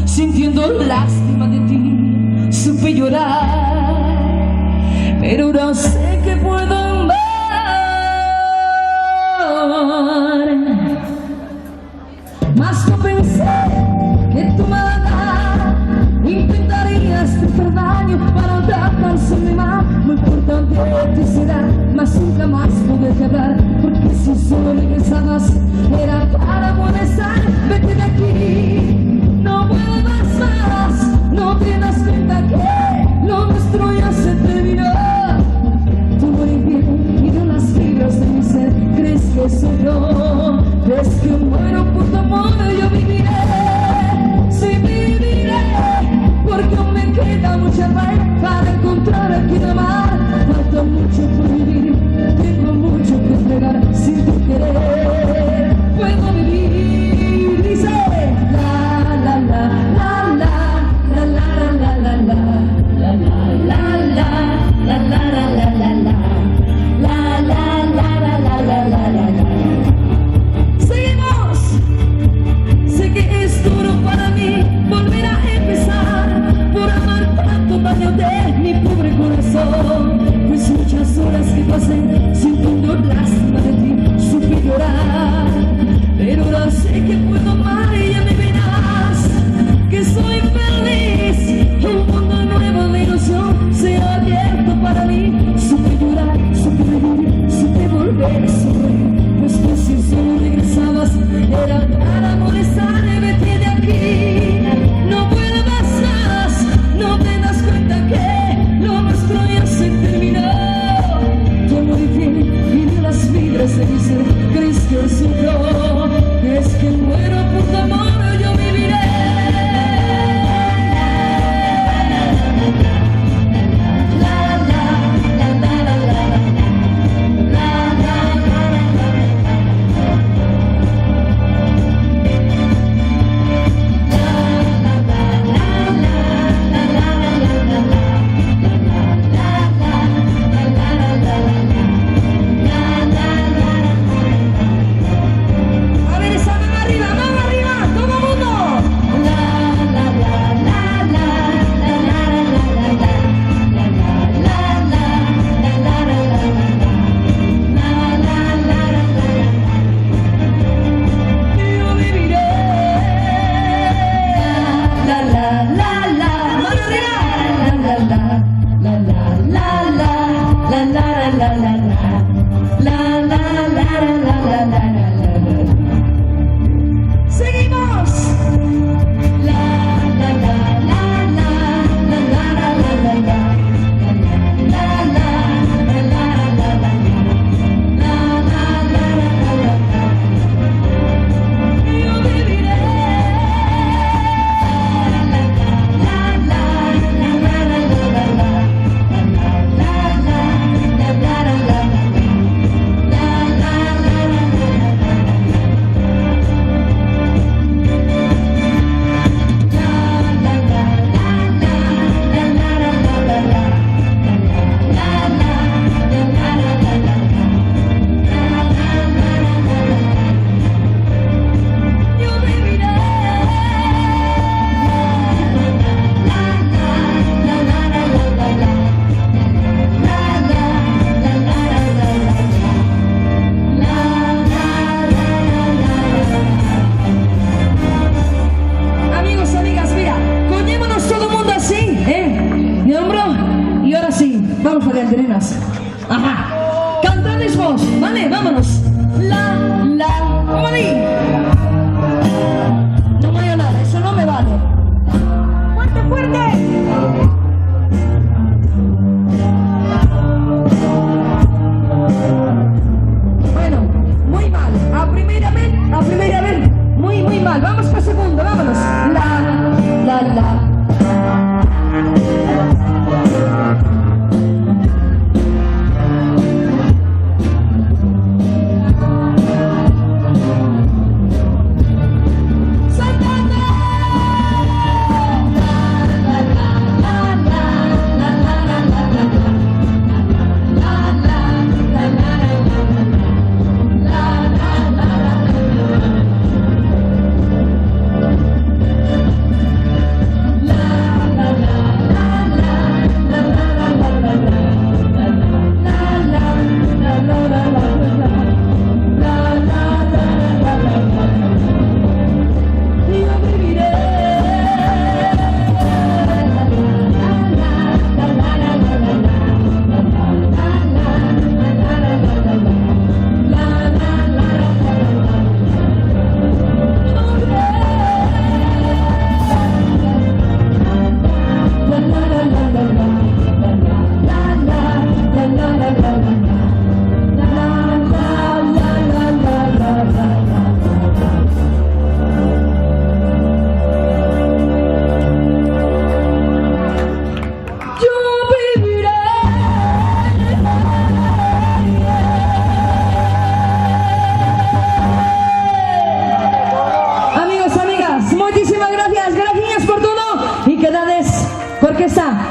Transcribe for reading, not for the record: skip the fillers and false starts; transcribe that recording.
sintiendo lástima de ti, supe llorar, pero no sé qué puedo amar. Mas no pensé que tu maldad intentarías hacer daño para tratarse de mal. Lo importante te será, mas nunca más poderte hablar, porque si solo regresabas era para molestar. Vete de aquí, no vuelvas más, no te das cuenta que lo nuestro ya se terminó. Tu amor infiel y de las fibras de mi ser, crees que soy yo, crees que muero por tu amor. Yo viviré, sí viviré, porque aún me queda mucha paz para encontrar a quien amar. Falta mucho por vivir, tengo mucho que entregar sin tu querer. Puedo vivir, dice la la la la la la la la la la la la la la la la la la la. Pues muchas horas que pasé sintiendo lástima de ti, supe llorar, pero ahora sé que puedo amar y ya me verás que soy feliz. Un mundo nuevo de ilusión se ha abierto para mí. Supe llorar, supe vivir, supe volver a sonreír, pues que si solo regresabas era para molestar. Vete de aquí, no vuelvas más, no te das cuenta que lo nuestro ya se terminó. Tu amor infiel y de las fibras de mi ser, crees que hoy soy yo, crees que muero por tu amor. Yo viviré. Ajá, cantadis vos, vale, vámonos. La, vamos ahí. No voy a hablar, eso no me vale. Fuerte, fuerte. Bueno, muy mal. A primera vez, muy mal. Vamos para segunda, vámonos. La. fiesta.